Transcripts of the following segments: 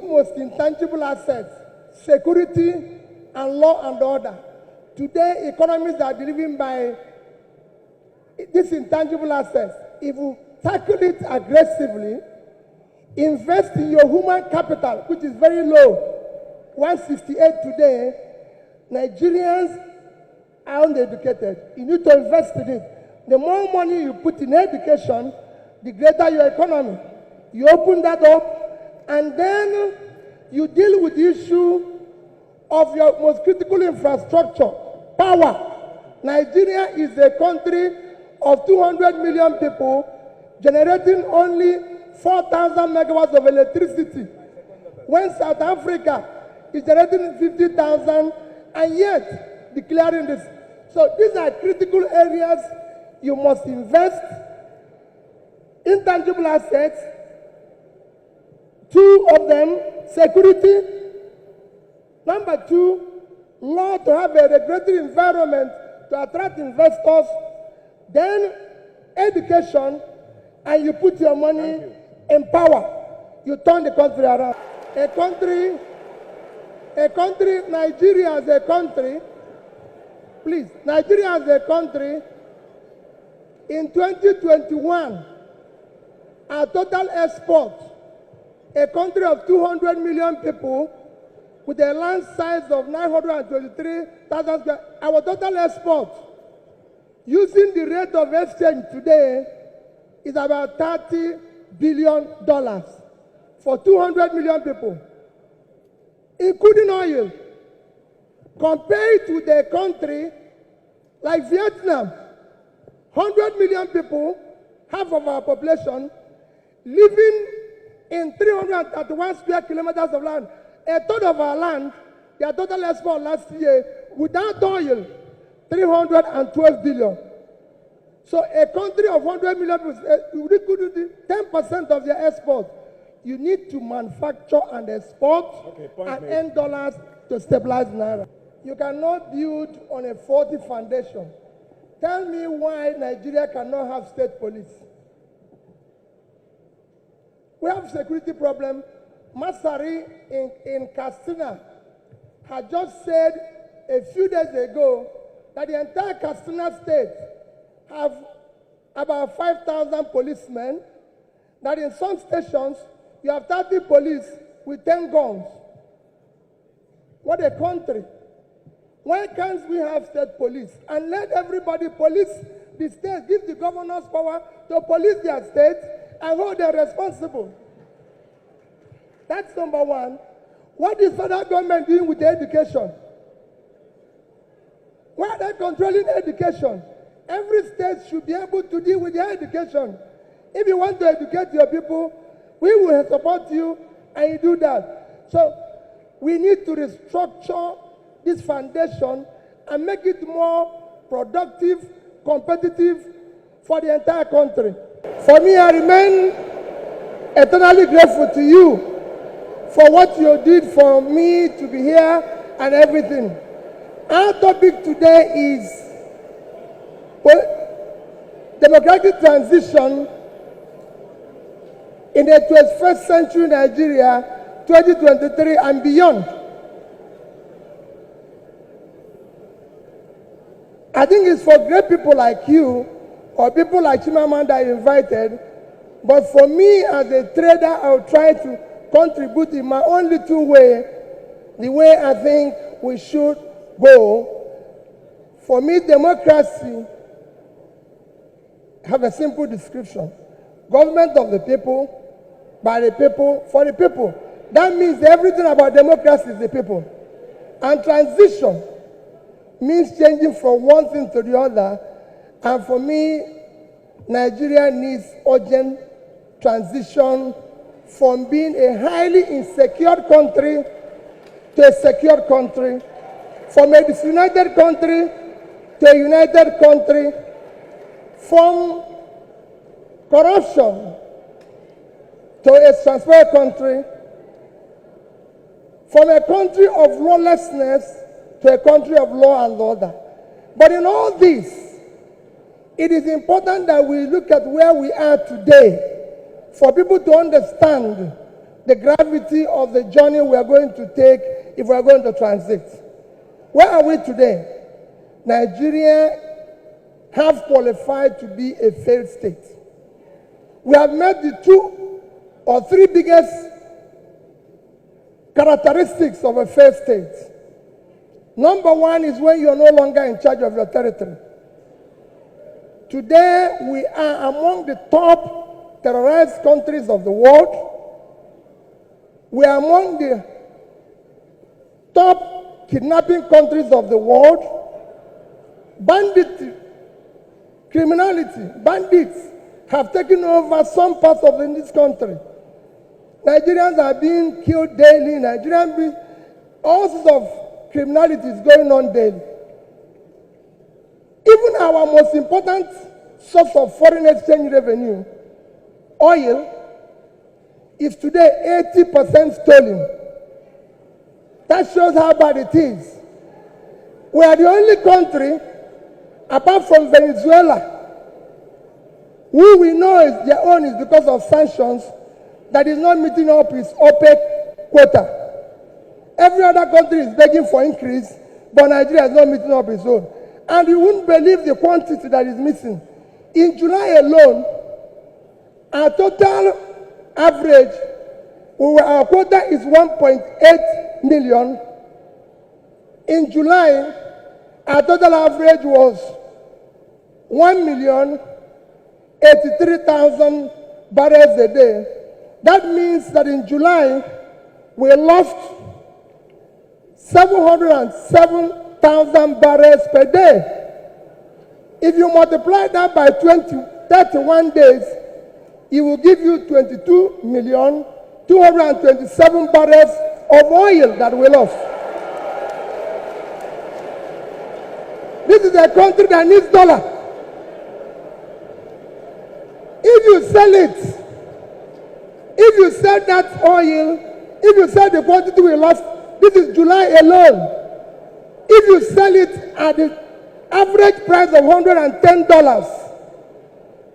most intangible assets, security and law and order. Today, economies are driven by these intangible assets. If you tackle it aggressively, invest in your human capital, which is very low, 168 today, Nigerians are uneducated. You need to invest in it. The more money you put in education, the greater your economy. You open that up, and then you deal with the issue of your most critical infrastructure, power. Nigeria is a country of 200 million people generating only 4,000 megawatts of electricity, when South Africa is generating 50,000 and yet declaring this. So these are critical areas you must invest. Intangible assets, two of them, security. Number two, law, to have a regulatory environment to attract investors. Then education, and you put your money in power. You turn the country around. Nigeria as a country, please, Nigeria as a country, in 2021, our total export, a country of 200 million people with a land size of 923,000 square, our total export, using the rate of exchange today, is about $30 billion for 200 million people, including oil. Compared to the country like Vietnam, 100 million people, half of our population, living in 331 square kilometers of land. A third of our land, their total export last year, without oil, 312 billion. So a country of 100 million people, we could do 10% of their export. You need to manufacture and export and earn dollars to stabilize Naira. You cannot build on a faulty foundation. Tell me why Nigeria cannot have state police. We have security problem. Masari in Katsina had just said a few days ago that the entire Katsina state have about 5,000 policemen, that in some stations you have 30 police with 10 guns. What a country. Why can't we have state police and let everybody police the state, give the governors power to police their state and hold them responsible? That's number one. What is federal government doing with education? Why are they controlling education? Every state should be able to deal with their education. If you want to educate your people, we will support you, and you do that. So we need to restructure this foundation and make it more productive, competitive for the entire country. For me, I remain eternally grateful to you for what you did for me to be here and everything. Our topic today is democratic transition in the 21st century Nigeria, 2023 and beyond. I think it's for great people like you or people like Chimamanda invited, but for me as a trader, I'll try to contribute in my own little way, the way I think we should go. For me, democracy have a simple description. Government of the people, by the people, for the people. That means everything about democracy is the people. And transition means changing from one thing to the other. And for me, Nigeria needs urgent transition from being a highly insecure country to a secure country, from a disunited country to a united country, from corruption to a transparent country, from a country of lawlessness to a country of law and order. But in all this, it is important that we look at where we are today for people to understand the gravity of the journey we are going to take if we are going to transit. Where are we today? Nigeria have qualified to be a failed state. We have met the 2 or 3 biggest characteristics of a failed state. Number 1 is when you are no longer in charge of your territory. Today, we are among the top terrorized countries of the world. We are among the top kidnapping countries of the world. Bandits have taken over some parts of this country. Nigerians are being killed daily. All sorts of criminality is going on daily. Even our most important source of foreign exchange revenue, oil, is today 80% stolen. That shows how bad it is. We are the only country, apart from Venezuela, who we know is their own is because of sanctions, that is not meeting up its OPEC quota. Every other country is begging for increase, but Nigeria is not meeting up its own. And you wouldn't believe the quantity that is missing. In July alone, our total average, our quota is 1.8 million. In July, our total average was 1,083,000 barrels a day. That means that in July, we lost 707,000 barrels per day. If you multiply that by 31 days, it will give you 22,227,000 barrels of oil that we lost. This is a country that needs dollar. If you sell it, if you sell that oil, if you sell the quantity we lost, this is July alone. If you sell it at the average price of $110,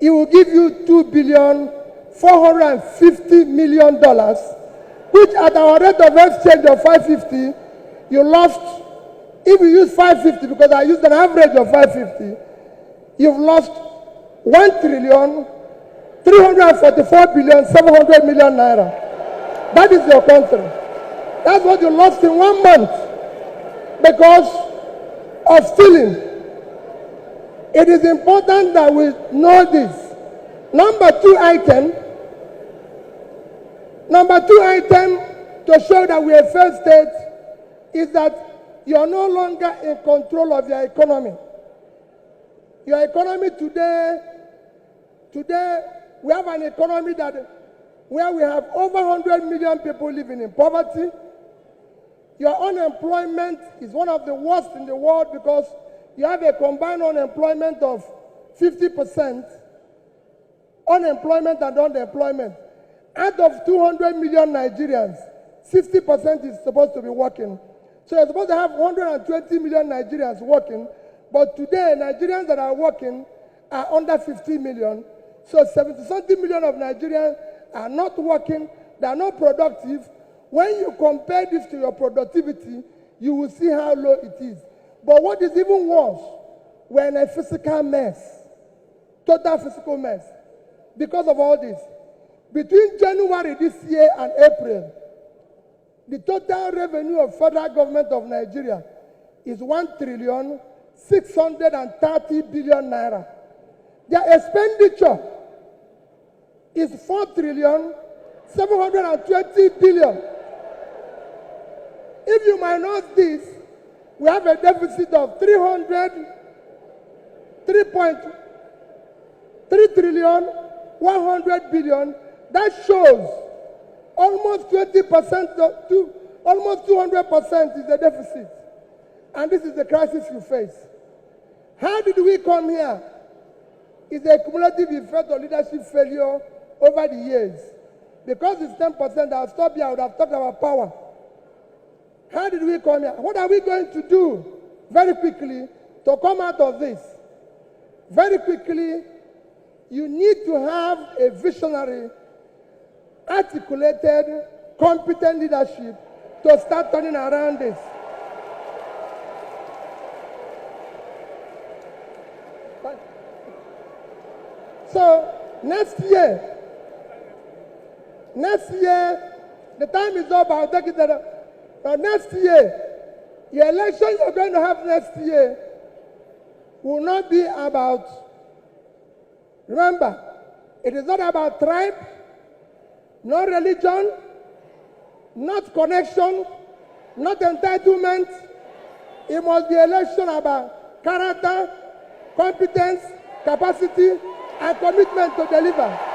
it will give you $2,450,000,000, which at our rate of exchange of 550, you lost. If you use 550, because I used an average of 550, you've lost 1,344,700,000,000 naira. That is your country. That's what you lost in 1 month because of stealing. It is important that we know this. Number two item to show that we are a failed state is that you are no longer in control of your economy. Your economy today we have an economy where we have over 100 million people living in poverty. Your unemployment is one of the worst in the world because you have a combined unemployment of 50%, unemployment and underemployment. Out of 200 million Nigerians, 60% is supposed to be working. So you're supposed to have 120 million Nigerians working, but today Nigerians that are working are under 50 million. So 70-something million of Nigerians are not working, they are not productive. When you compare this to your productivity, you will see how low it is. But what is even worse, we're in a physical mess, total physical mess, because of all this. Between January this year and April, the total revenue of federal government of Nigeria is 1,630,000,000,000 naira. Their expenditure is 4,720,000,000,000. If you minus this, we have a deficit of 3.3 That shows almost 20% to almost 200% is the deficit. And this is the crisis you face. How did we come here? It's a cumulative effect of leadership failure over the years. Because it's 10%, I'll stop here, I would have talked about power. How did we come here? What are we going to do very quickly to come out of this? Very quickly, you need to have a visionary, articulated competent leadership to start turning around this. So next year, the time is up. I'll take it there. But next year, the election you're going to have next year will not be about, remember, it is not about tribe, no religion, not connection, not entitlement. It must be election about character, competence, capacity, and commitment to deliver.